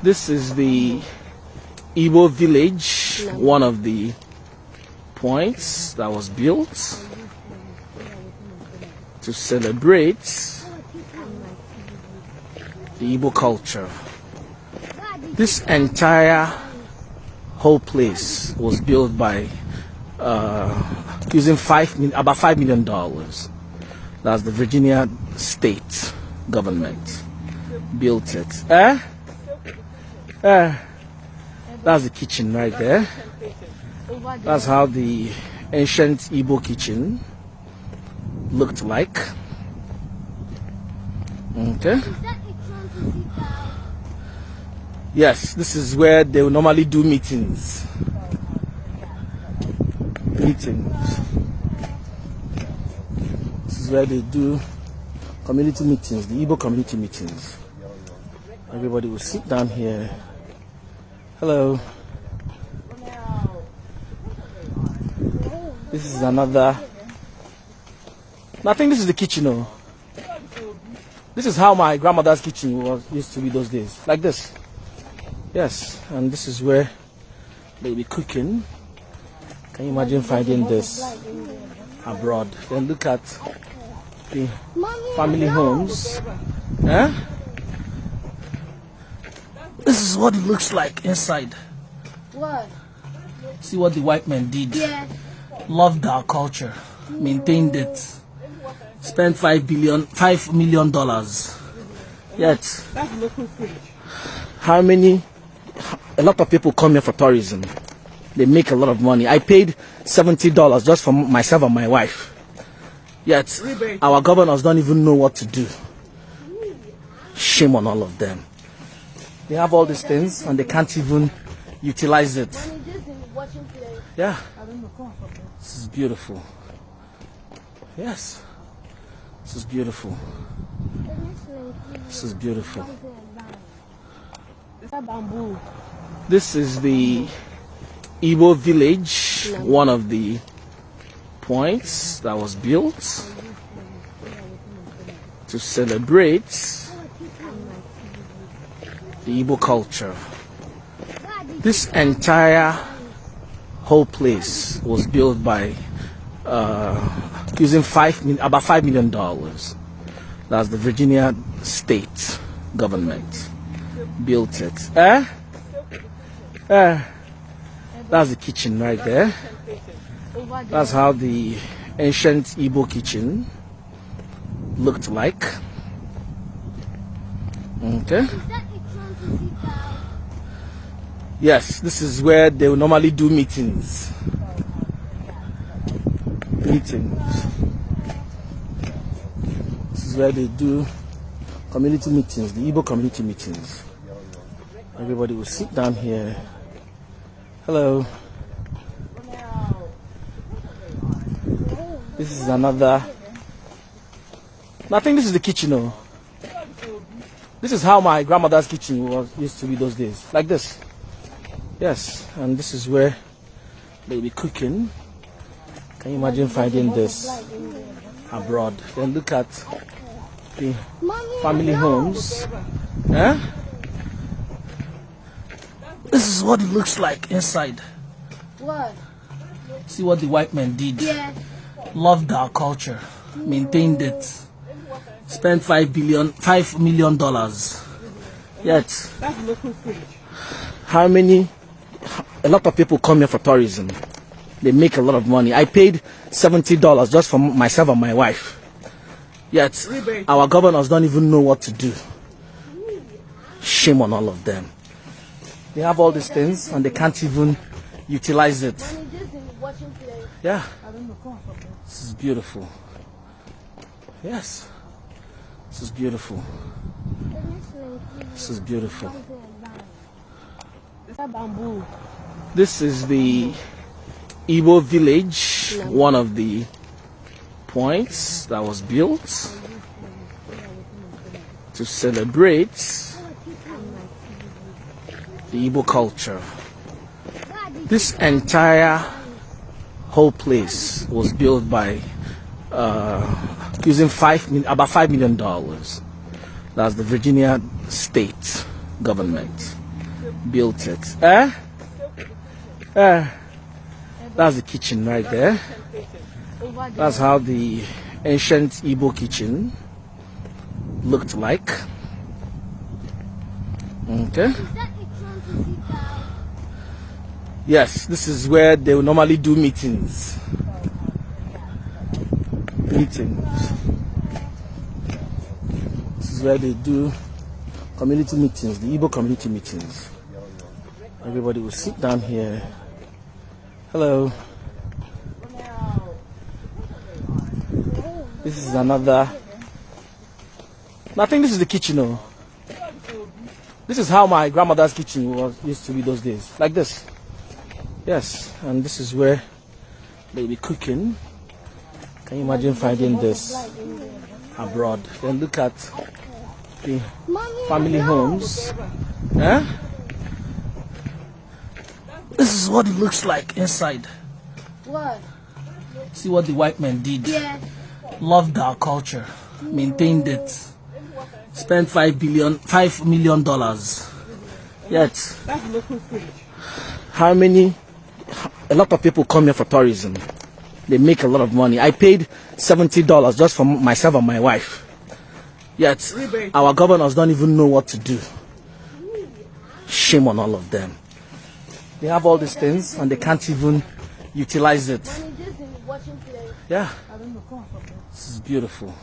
This is the Igbo village, one of the points that was built to celebrate the Igbo culture. This entire whole place was built by using about $5 million. That's the Virginia state government built it. That's the kitchen right there. That's how the ancient Igbo kitchen looked like. Okay. Yes, this is where they will normally do meetings. This is where they do community meetings, the Igbo community meetings. Everybody will sit down here. Hello. This is another. I think this is the kitchen. Oh. This is how my grandmother's kitchen used to be those days. Like this. Yes, and this is where they'll be cooking. Can you imagine finding this abroad? Then look at the family homes. This is what it looks like inside. What? See what the white men did. Yeah. Loved our culture, maintained it, spent $5 million. Yet, a lot of people come here for tourism. They make a lot of money. I paid $70 just for myself and my wife. Yet, our governors don't even know what to do. Shame on all of them. They have all these things and they can't even utilize it. Yeah. This is beautiful. Yes. This is beautiful. This is beautiful. This is the Igbo village, one of the points that was built to celebrate the Igbo culture. This entire whole place was built by using about $5 million. That's the Virginia state government built it. That's the kitchen right there. That's how the ancient Igbo kitchen looked like. Okay. Yes, this is where they will normally do meetings. This is where they do community meetings, the Igbo community meetings. Everybody will sit down here. Hello. This is another. I think this is the kitchen. Oh. This is how my grandmother's kitchen used to be those days. Like this. Yes, and this is where they'll be cooking. Can you imagine finding this abroad? Then look at the family homes. This is what it looks like inside. What? See what the white men did. Yeah. Loved our culture, maintained it, spent $5 million. Yet, a lot of people come here for tourism. They make a lot of money. I paid $70 just for myself and my wife. Yet, our governors don't even know what to do. Shame on all of them. They have all these things and they can't even utilize it. Yeah. This is beautiful. Yes. This is beautiful. This is beautiful. This is the Igbo village, one of the points that was built to celebrate the Igbo culture. This entire whole place was built by using about $5 million. That's the Virginia state government built it. That's the kitchen right there. That's how the ancient Igbo kitchen looked like. Okay. Yes, this is where they will normally do meetings. This is where they do community meetings, the Igbo community meetings. Everybody will sit down here. Hello. This is another. I think this is the kitchen. Oh. This is how my grandmother's kitchen used to be those days. Like this. Yes, and this is where they'll be cooking. Can you imagine finding this abroad? Then look at the family homes. This is what it looks like inside. What? See what the white men did. Yeah. Loved our culture, maintained it, spent $5 million. Yet, a lot of people come here for tourism. They make a lot of money. I paid $70 just for myself and my wife. Yet, our governors don't even know what to do. Shame on all of them. They have all these things and they can't even utilize it. Yeah. This is beautiful.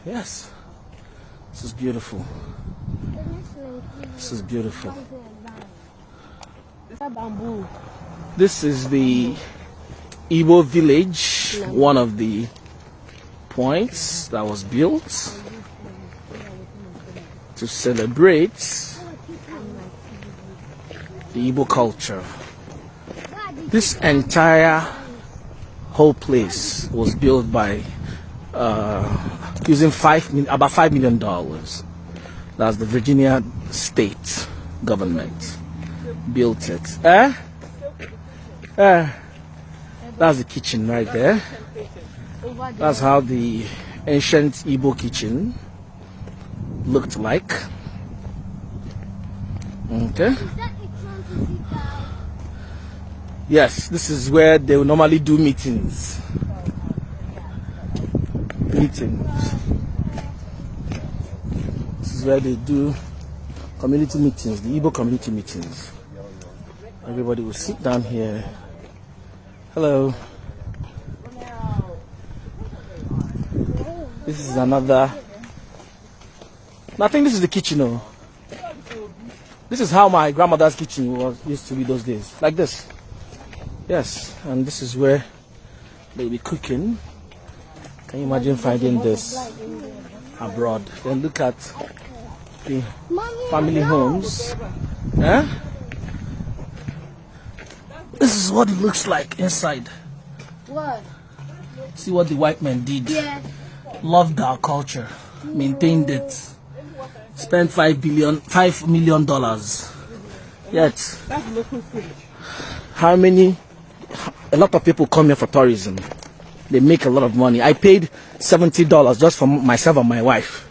Yes. This is beautiful. This is beautiful. This is the Igbo village, one of the points that was built to celebrate the Igbo culture. This entire whole place was built by using about $5 million. That's the Virginia state government built it. That's the kitchen right there. That's how the ancient Igbo kitchen looked like. Okay. Yes, this is where they will normally do meetings. This is where they do community meetings, the Igbo community meetings. Everybody will sit down here. Hello. This is another. I think this is the kitchen. Oh. This is how my grandmother's kitchen used to be those days. Like this. Yes, and this is where they'll be cooking. Can you imagine finding this abroad? Then look at the family homes. This is what it looks like inside. What? See what the white men did. Yeah. Loved our culture, maintained it, spent $5 million. Yet, a lot of people come here for tourism. They make a lot of money. I paid $70 just for myself and my wife.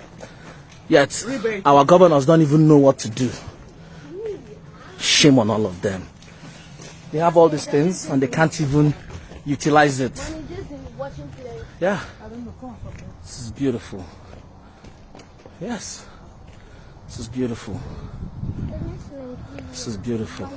Yet, our governors don't even know what to do. Shame on all of them. They have all these things and they can't even utilize it. Yeah. This is beautiful. Yes. This is beautiful. This is beautiful.